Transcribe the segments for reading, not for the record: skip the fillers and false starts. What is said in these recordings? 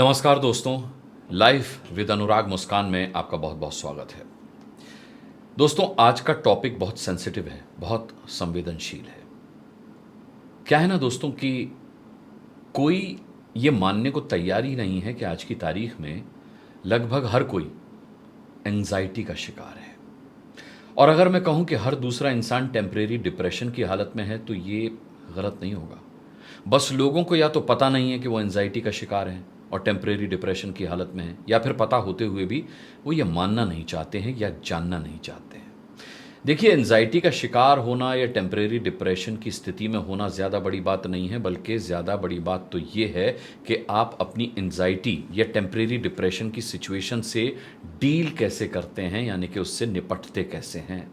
नमस्कार दोस्तों, life with अनुराग मुस्कान में आपका बहुत बहुत स्वागत है। दोस्तों, आज का टॉपिक बहुत सेंसिटिव है, बहुत संवेदनशील है। क्या है ना दोस्तों कि कोई ये मानने को तैयार ही नहीं है कि आज की तारीख में लगभग हर कोई एंजाइटी का शिकार है। और अगर मैं कहूं कि हर दूसरा इंसान टेम्परेरी डिप्रेशन की हालत में है तो ये गलत नहीं होगा। बस लोगों को या तो पता नहीं है कि वो एंजाइटी का शिकार हैं और टेम्परेरी डिप्रेशन की हालत में हैं, या फिर पता होते हुए भी वो ये मानना नहीं चाहते हैं या जानना नहीं चाहते हैं। देखिए, एंजाइटी का शिकार होना या टेम्परेरी डिप्रेशन की स्थिति में होना ज़्यादा बड़ी बात नहीं है, बल्कि ज़्यादा बड़ी बात तो ये है कि आप अपनी एंजाइटी या टेम्परेरी डिप्रेशन की सिचुएशन से डील कैसे करते हैं, यानी कि उससे निपटते कैसे हैं।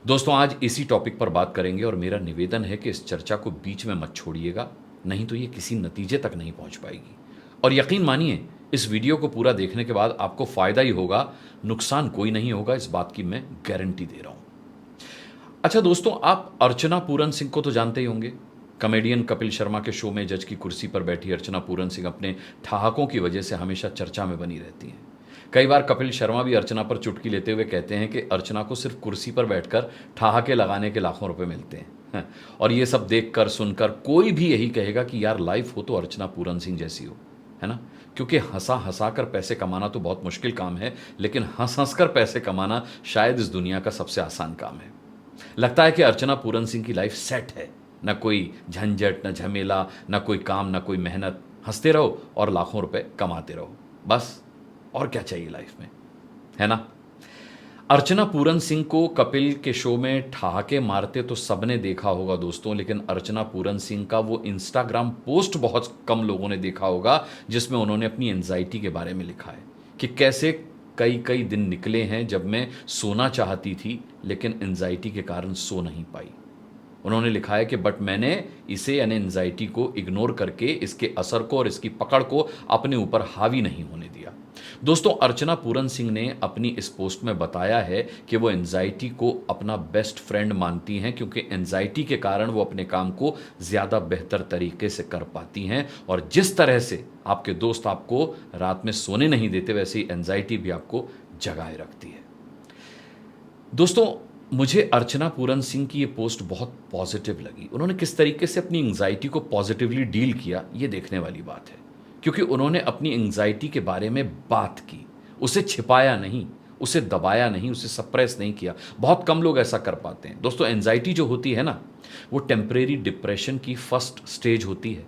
दोस्तों, आज इसी टॉपिक पर बात करेंगे और मेरा निवेदन है कि इस चर्चा को बीच में मत छोड़िएगा, नहीं तो ये किसी नतीजे तक नहीं पहुंच पाएगी। और यकीन मानिए, इस वीडियो को पूरा देखने के बाद आपको फ़ायदा ही होगा, नुकसान कोई नहीं होगा, इस बात की मैं गारंटी दे रहा हूं। अच्छा दोस्तों, आप अर्चना पूरन सिंह को तो जानते ही होंगे। कॉमेडियन कपिल शर्मा के शो में जज की कुर्सी पर बैठी अर्चना पूरन सिंह अपने ठहाकों की वजह से हमेशा चर्चा में बनी रहती हैं। कई बार कपिल शर्मा भी अर्चना पर चुटकी लेते हुए कहते हैं कि अर्चना को सिर्फ कुर्सी पर बैठकर ठहाके लगाने के लाखों रुपए मिलते हैं। और ये सब देखकर सुनकर कोई भी यही कहेगा कि यार, लाइफ हो तो अर्चना पूरन सिंह जैसी हो, है ना। क्योंकि हंसा हंसा कर पैसे कमाना तो बहुत मुश्किल काम है, लेकिन हंस हंस कर पैसे कमाना शायद इस दुनिया का सबसे आसान काम है। लगता है कि अर्चना पूरन सिंह की लाइफ सेट है, न कोई झंझट, न झमेला, न कोई काम, न कोई मेहनत। हंसते रहो और लाखों रुपए कमाते रहो, बस। और क्या चाहिए लाइफ में, है ना। अर्चना पूरन सिंह को कपिल के शो में ठहाके मारते तो सबने देखा होगा दोस्तों, लेकिन अर्चना पूरन सिंह का वो इंस्टाग्राम पोस्ट बहुत कम लोगों ने देखा होगा, जिसमें उन्होंने अपनी एंजाइटी के बारे में लिखा है कि कैसे कई कई दिन निकले हैं जब मैं सोना चाहती थी लेकिन एंजाइटी के कारण सो नहीं पाई। उन्होंने लिखा है कि बट मैंने इसे, यानी एंजाइटी को इग्नोर करके इसके असर को और इसकी पकड़ को अपने ऊपर हावी नहीं होने दिया। दोस्तों, अर्चना पूरन सिंह ने अपनी इस पोस्ट में बताया है कि वो एंजाइटी को अपना बेस्ट फ्रेंड मानती हैं, क्योंकि एंजाइटी के कारण वो अपने काम को ज़्यादा बेहतर तरीके से कर पाती हैं। और जिस तरह से आपके दोस्त आपको रात में सोने नहीं देते, वैसे ही एंजाइटी भी आपको जगाए रखती है। दोस्तों, मुझे अर्चना पूरन सिंह की ये पोस्ट बहुत पॉजिटिव लगी। उन्होंने किस तरीके से अपनी एंजाइटी को पॉजिटिवली डील किया, ये देखने वाली बात है। क्योंकि उन्होंने अपनी एंजाइटी के बारे में बात की, उसे छिपाया नहीं, उसे दबाया नहीं, उसे सप्रेस नहीं किया। बहुत कम लोग ऐसा कर पाते हैं। दोस्तों, एंजाइटी जो होती है ना, वो टेम्परेरी डिप्रेशन की फर्स्ट स्टेज होती है।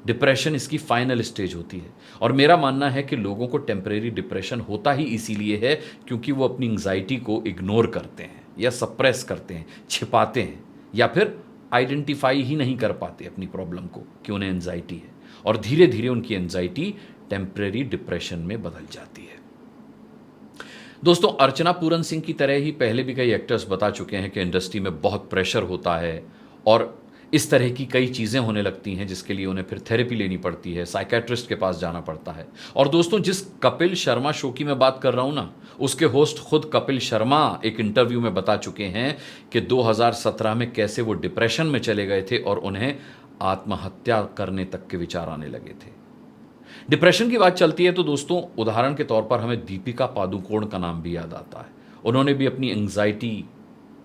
डिप्रेशन इसकी फाइनल स्टेज होती है। और मेरा मानना है कि लोगों को टेम्परेरी डिप्रेशन होता ही इसीलिए है क्योंकि वो अपनी एंजाइटी को इग्नोर करते हैं या सप्रेस करते हैं, छिपाते हैं, या फिर आइडेंटिफाई ही नहीं कर पाते अपनी प्रॉब्लम को कि उन्हें एंजाइटी है। और धीरे धीरे उनकी एंजाइटी टेम्परेरी डिप्रेशन में बदल जाती है। दोस्तों, अर्चना पूरन सिंह की तरह ही पहले भी कई एक्टर्स बता चुके हैं कि इंडस्ट्री में बहुत प्रेशर होता है और इस तरह की कई चीज़ें होने लगती हैं जिसके लिए उन्हें फिर थेरेपी लेनी पड़ती है, साइकेट्रिस्ट के पास जाना पड़ता है। और दोस्तों, जिस कपिल शर्मा शो की मैं बात कर रहा हूं ना, उसके होस्ट खुद कपिल शर्मा एक इंटरव्यू में बता चुके हैं कि 2017 में कैसे वो डिप्रेशन में चले गए थे और उन्हें आत्महत्या करने तक के विचार आने लगे थे। डिप्रेशन की बात चलती है तो दोस्तों, उदाहरण के तौर पर हमें दीपिका पादुकोण का नाम भी याद आता है। उन्होंने भी अपनी एंजाइटी,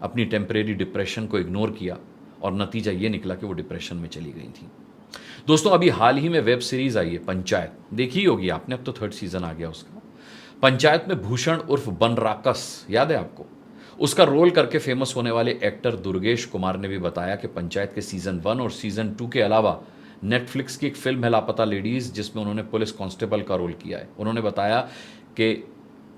अपनी टेम्परेरी डिप्रेशन को इग्नोर किया और नतीजा ये निकला कि वो डिप्रेशन में चली गई थी। दोस्तों, अभी हाल ही में वेब सीरीज आई है पंचायत, देखी होगी आपने, अब तो 3rd सीजन आ गया उसका। पंचायत में भूषण उर्फ बनराकस, याद है आपको? उसका रोल करके फेमस होने वाले एक्टर दुर्गेश कुमार ने भी बताया कि पंचायत के सीजन 1 और सीजन 2 के अलावा नेटफ्लिक्स की एक फिल्म है लापता लेडीज, जिसमें उन्होंने पुलिस कांस्टेबल का रोल किया है। उन्होंने बताया कि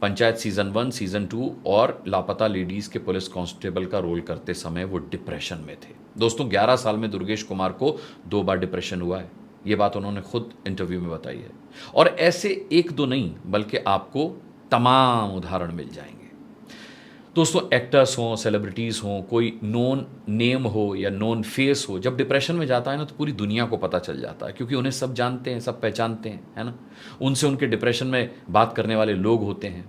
पंचायत सीजन 1, सीजन 2 और लापता लेडीज के पुलिस कांस्टेबल का रोल करते समय वो डिप्रेशन में थे। दोस्तों, 11 साल में दुर्गेश कुमार को 2 बार डिप्रेशन हुआ है। ये बात उन्होंने खुद इंटरव्यू में बताई है। और ऐसे 1-2 नहीं, बल्कि आपको तमाम उदाहरण मिल जाएंगे। दोस्तों, एक्टर्स हों, सेलिब्रिटीज़ हों, कोई नोन नेम हो या नोन फेस हो, जब डिप्रेशन में जाता है ना तो पूरी दुनिया को पता चल जाता है, क्योंकि उन्हें सब जानते हैं, सब पहचानते हैं, है ना। उनसे उनके डिप्रेशन में बात करने वाले लोग होते हैं।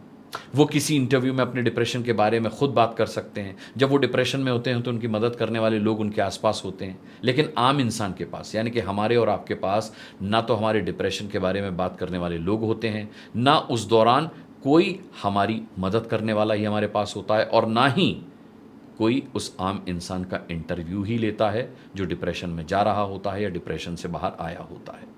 वो किसी इंटरव्यू में अपने डिप्रेशन के बारे में खुद बात कर सकते हैं। जब वो डिप्रेशन में होते हैं तो उनकी मदद करने वाले लोग उनके आसपास होते हैं। लेकिन आम इंसान के पास, यानी कि हमारे और आपके पास, ना तो हमारे डिप्रेशन के बारे में बात करने वाले लोग होते हैं, ना उस दौरान कोई हमारी मदद करने वाला ही हमारे पास होता है, और ना ही कोई उस आम इंसान का इंटरव्यू ही लेता है जो डिप्रेशन में जा रहा होता है या डिप्रेशन से बाहर आया होता है।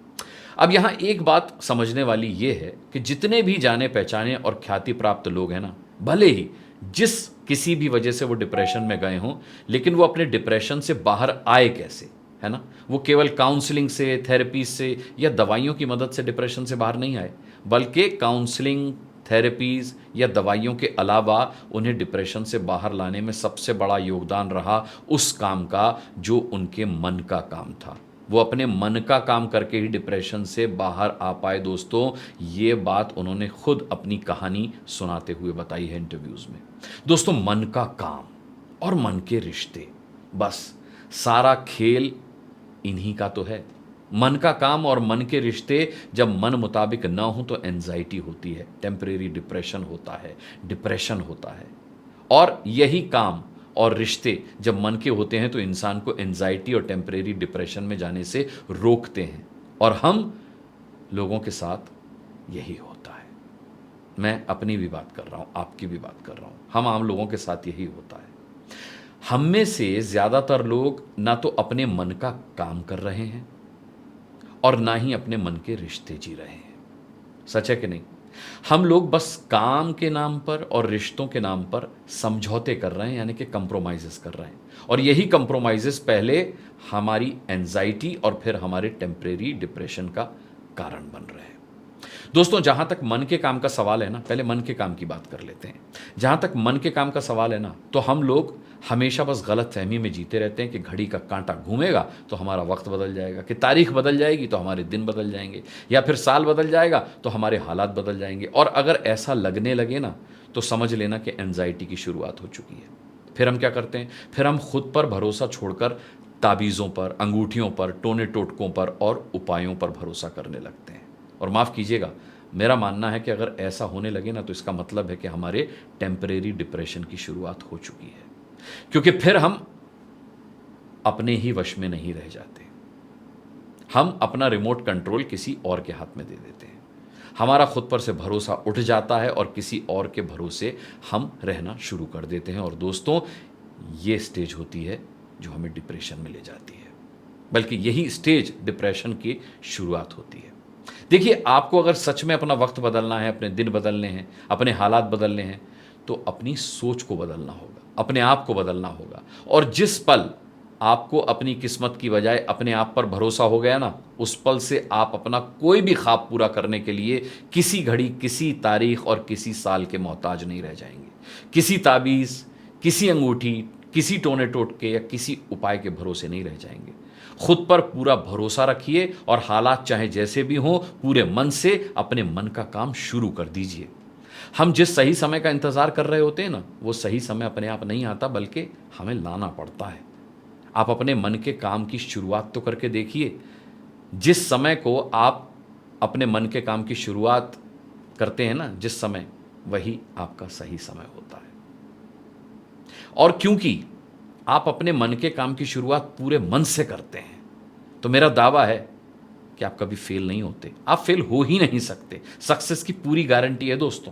अब यहाँ एक बात समझने वाली ये है कि जितने भी जाने पहचाने और ख्याति प्राप्त लोग हैं ना, भले ही जिस किसी भी वजह से वो डिप्रेशन में गए हों, लेकिन वो अपने डिप्रेशन से बाहर आए कैसे, है ना? वो केवल काउंसलिंग से, थेरेपी से या दवाइयों की मदद से डिप्रेशन से बाहर नहीं आए, बल्कि काउंसलिंग, थेरेपीज या दवाइयों के अलावा उन्हें डिप्रेशन से बाहर लाने में सबसे बड़ा योगदान रहा उस काम का जो उनके मन का काम था। वो अपने मन का काम करके ही डिप्रेशन से बाहर आ पाए। दोस्तों, ये बात उन्होंने खुद अपनी कहानी सुनाते हुए बताई है इंटरव्यूज में। दोस्तों, मन का काम और मन के रिश्ते, बस सारा खेल इन्हीं का तो है। मन का काम और मन के रिश्ते जब मन मुताबिक ना हो तो एंजाइटी होती है, टेम्परेरी डिप्रेशन होता है, डिप्रेशन होता है। और यही काम और रिश्ते जब मन के होते हैं तो इंसान को एंजाइटी और टेम्परेरी डिप्रेशन में जाने से रोकते हैं। और हम लोगों के साथ यही होता है। मैं अपनी भी बात कर रहा हूं, आपकी भी बात कर रहा हूं, हम आम लोगों के साथ यही होता है। हम में से ज्यादातर लोग ना तो अपने मन का काम कर रहे हैं और ना ही अपने मन के रिश्ते जी रहे हैं। सच है कि नहीं? हम लोग बस काम के नाम पर और रिश्तों के नाम पर समझौते कर रहे हैं, यानी कि कंप्रोमाइजेस कर रहे हैं। और यही कंप्रोमाइजेस पहले हमारी एंजाइटी और फिर हमारे टेम्परेरी डिप्रेशन का कारण बन रहे हैं। दोस्तों, जहां तक मन के काम का सवाल है ना, पहले मन के काम की बात कर लेते हैं। जहां तक मन के काम का सवाल है ना, तो हम लोग हमेशा बस गलत फहमी में जीते रहते हैं कि घड़ी का कांटा घूमेगा तो हमारा वक्त बदल जाएगा, कि तारीख बदल जाएगी तो हमारे दिन बदल जाएंगे, या फिर साल बदल जाएगा तो हमारे हालात बदल जाएंगे। और अगर ऐसा लगने लगे ना, तो समझ लेना कि एंजाइटी की शुरुआत हो चुकी है। फिर हम क्या करते हैं? फिर हम खुद पर भरोसा छोड़कर ताबीज़ों पर, अंगूठियों पर, टोने टोटकों पर और उपायों पर भरोसा करने लगते हैं। और माफ़ कीजिएगा, मेरा मानना है कि अगर ऐसा होने लगे ना, तो इसका मतलब है कि हमारे टेम्परेरी डिप्रेशन की शुरुआत हो चुकी है। क्योंकि फिर हम अपने ही वश में नहीं रह जाते, हम अपना रिमोट कंट्रोल किसी और के हाथ में दे देते हैं। हमारा खुद पर से भरोसा उठ जाता है और किसी और के भरोसे हम रहना शुरू कर देते हैं। और दोस्तों, ये स्टेज होती है जो हमें डिप्रेशन में ले जाती है, बल्कि यही स्टेज डिप्रेशन की शुरुआत होती है। देखिए, आपको अगर सच में अपना वक्त बदलना है, अपने दिन बदलने हैं, अपने हालात बदलने हैं, तो अपनी सोच को बदलना होगा, अपने आप को बदलना होगा। और जिस पल आपको अपनी किस्मत की बजाय अपने आप पर भरोसा हो गया ना, उस पल से आप अपना कोई भी ख्वाब पूरा करने के लिए किसी घड़ी, किसी तारीख और किसी साल के मोहताज नहीं रह जाएंगे। किसी ताबीज़, किसी अंगूठी, किसी टोने टोटके या किसी उपाय के भरोसे नहीं रह जाएंगे। खुद पर पूरा भरोसा रखिए और हालात चाहे जैसे भी हों, पूरे मन से अपने मन का काम शुरू कर दीजिए। हम जिस सही समय का इंतज़ार कर रहे होते हैं ना, वो सही समय अपने आप नहीं आता, बल्कि हमें लाना पड़ता है। आप अपने मन के काम की शुरुआत तो करके देखिए। जिस समय को आप अपने मन के काम की शुरुआत करते हैं ना, जिस समय, वही आपका सही समय होता है। और क्योंकि आप अपने मन के काम की शुरुआत पूरे मन से करते हैं, तो मेरा दावा है कि आप कभी फेल नहीं होते। आप फेल हो ही नहीं सकते। सक्सेस की पूरी गारंटी है दोस्तों,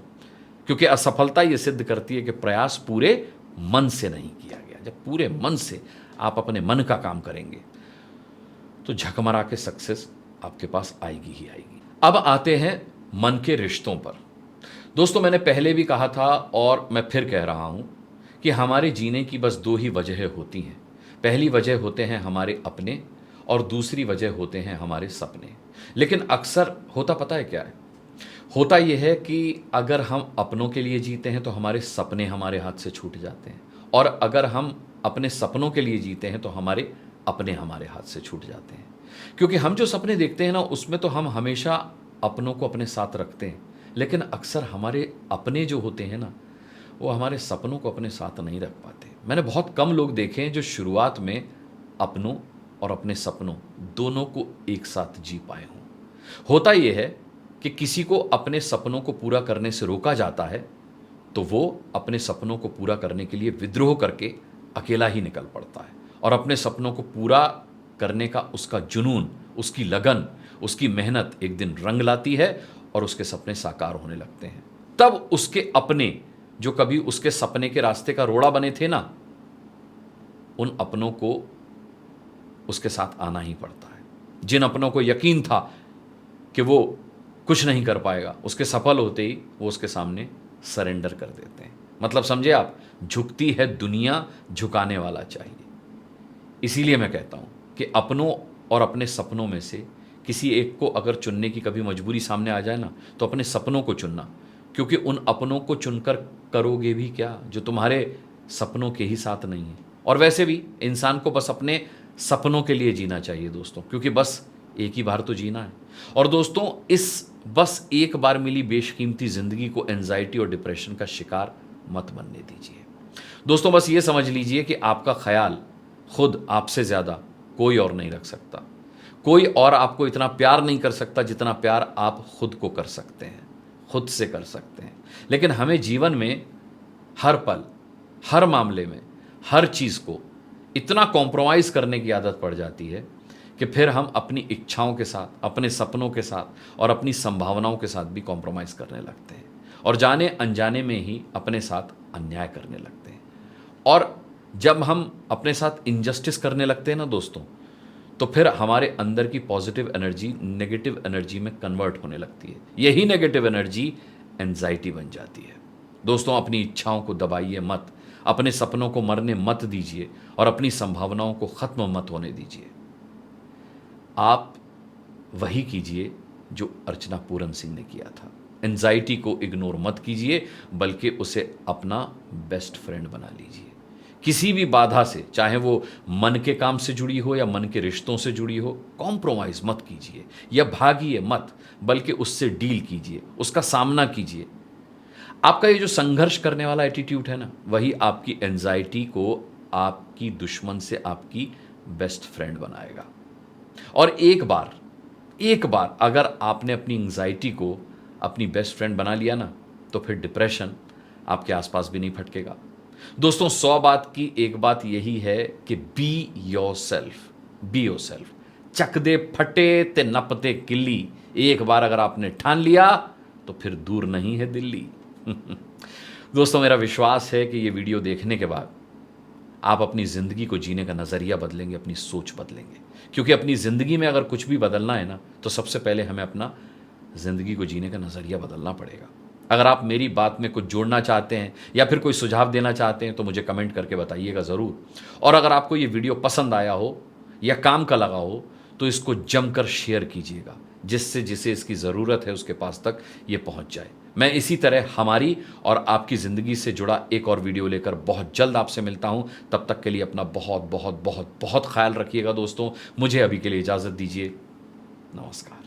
क्योंकि असफलता ये सिद्ध करती है कि प्रयास पूरे मन से नहीं किया गया। जब पूरे मन से आप अपने मन का काम करेंगे तो झकमरा के सक्सेस आपके पास आएगी ही आएगी। अब आते हैं मन के रिश्तों पर। दोस्तों, मैंने पहले भी कहा था और मैं फिर कह रहा हूं कि हमारे जीने की बस दो ही वजह होती हैं। पहली वजह होते हैं हमारे अपने, और दूसरी वजह होते हैं हमारे सपने। लेकिन अक्सर होता पता है क्या है? होता यह है कि अगर हम अपनों के लिए जीते हैं तो हमारे सपने हमारे हाथ से छूट जाते हैं, और अगर हम अपने सपनों के लिए जीते हैं तो हमारे अपने हमारे हाथ से छूट जाते हैं। क्योंकि हम जो सपने देखते हैं ना, उसमें तो हम हमेशा अपनों को अपने साथ रखते हैं, लेकिन अक्सर हमारे अपने जो होते हैं ना, वो हमारे सपनों को अपने साथ नहीं रख पाते। मैंने बहुत कम लोग देखे हैं जो शुरुआत में अपनों और अपने सपनों दोनों को एक साथ जी पाए हों। होता यह है कि किसी को अपने सपनों को पूरा करने से रोका जाता है, तो वो अपने सपनों को पूरा करने के लिए विद्रोह करके अकेला ही निकल पड़ता है और अपने सपनों को पूरा करने का उसका जुनून, उसकी लगन, उसकी मेहनत एक दिन रंग लाती है और उसके सपने साकार होने लगते हैं। तब उसके अपने, जो कभी उसके सपने के रास्ते का रोड़ा बने थे ना, उन अपनों को उसके साथ आना ही पड़ता है। जिन अपनों को यकीन था कि वो कुछ नहीं कर पाएगा, उसके सफल होते ही वो उसके सामने सरेंडर कर देते हैं। मतलब समझे आप, झुकती है दुनिया, झुकाने वाला चाहिए। इसीलिए मैं कहता हूं कि अपनों और अपने सपनों में से किसी एक को अगर चुनने की कभी मजबूरी सामने आ जाए ना, तो अपने सपनों को चुनना, क्योंकि उन अपनों को चुनकर करोगे भी क्या जो तुम्हारे सपनों के ही साथ नहीं है। और वैसे भी इंसान को बस अपने सपनों के लिए जीना चाहिए दोस्तों, क्योंकि बस एक ही बार तो जीना है। और दोस्तों, इस बस एक बार मिली बेशकीमती जिंदगी को एंजाइटी और डिप्रेशन का शिकार मत बनने दीजिए। दोस्तों, बस ये समझ लीजिए कि आपका ख्याल खुद आपसे ज्यादा कोई और नहीं रख सकता। कोई और आपको इतना प्यार नहीं कर सकता जितना प्यार आप खुद को कर सकते हैं, खुद से कर सकते हैं। लेकिन हमें जीवन में हर पल, हर मामले में, हर चीज को इतना कॉम्प्रोमाइज करने की आदत पड़ जाती है कि फिर हम अपनी इच्छाओं के साथ, अपने सपनों के साथ और अपनी संभावनाओं के साथ भी कॉम्प्रोमाइज करने लगते हैं और जाने अनजाने में ही अपने साथ अन्याय करने लगते हैं। और जब हम अपने साथ इनजस्टिस करने लगते हैं ना दोस्तों, तो फिर हमारे अंदर की पॉजिटिव एनर्जी नेगेटिव एनर्जी में कन्वर्ट होने लगती है। यही नेगेटिव एनर्जी एंजाइटी बन जाती है। दोस्तों, अपनी इच्छाओं को दबाइए मत, अपने सपनों को मरने मत दीजिए और अपनी संभावनाओं को खत्म मत होने दीजिए। आप वही कीजिए जो अर्चना पूरन सिंह ने किया था। एंजाइटी को इग्नोर मत कीजिए, बल्कि उसे अपना बेस्ट फ्रेंड बना लीजिए। किसी भी बाधा से, चाहे वो मन के काम से जुड़ी हो या मन के रिश्तों से जुड़ी हो, कॉम्प्रोमाइज मत कीजिए या भागिए मत, बल्कि उससे डील कीजिए, उसका सामना कीजिए। आपका ये जो संघर्ष करने वाला एटीट्यूड है ना, वही आपकी एंजाइटी को आपकी दुश्मन से आपकी बेस्ट फ्रेंड बनाएगा। और एक बार अगर आपने अपनी एंजाइटी को अपनी बेस्ट फ्रेंड बना लिया ना, तो फिर डिप्रेशन आपके आसपास भी नहीं फटकेगा। दोस्तों, 100 बात की एक बात यही है कि बी योर सेल्फ। चक दे फटे ते नपते किल्ली। एक बार अगर आपने ठान लिया तो फिर दूर नहीं है दिल्ली। दोस्तों, मेरा विश्वास है कि ये वीडियो देखने के बाद आप अपनी जिंदगी को जीने का नजरिया बदलेंगे, अपनी सोच बदलेंगे। क्योंकि अपनी जिंदगी में अगर कुछ भी बदलना है ना, तो सबसे पहले हमें अपना जिंदगी को जीने का नजरिया बदलना पड़ेगा। अगर आप मेरी बात में कुछ जोड़ना चाहते हैं या फिर कोई सुझाव देना चाहते हैं तो मुझे कमेंट करके बताइएगा ज़रूर। और अगर आपको ये वीडियो पसंद आया हो या काम का लगा हो तो इसको जमकर शेयर कीजिएगा, जिससे जिसे इसकी ज़रूरत है उसके पास तक ये पहुंच जाए। मैं इसी तरह हमारी और आपकी ज़िंदगी से जुड़ा एक और वीडियो लेकर बहुत जल्द आपसे मिलता हूं। तब तक के लिए अपना बहुत बहुत बहुत बहुत ख्याल रखिएगा दोस्तों। मुझे अभी के लिए इजाज़त दीजिए। नमस्कार।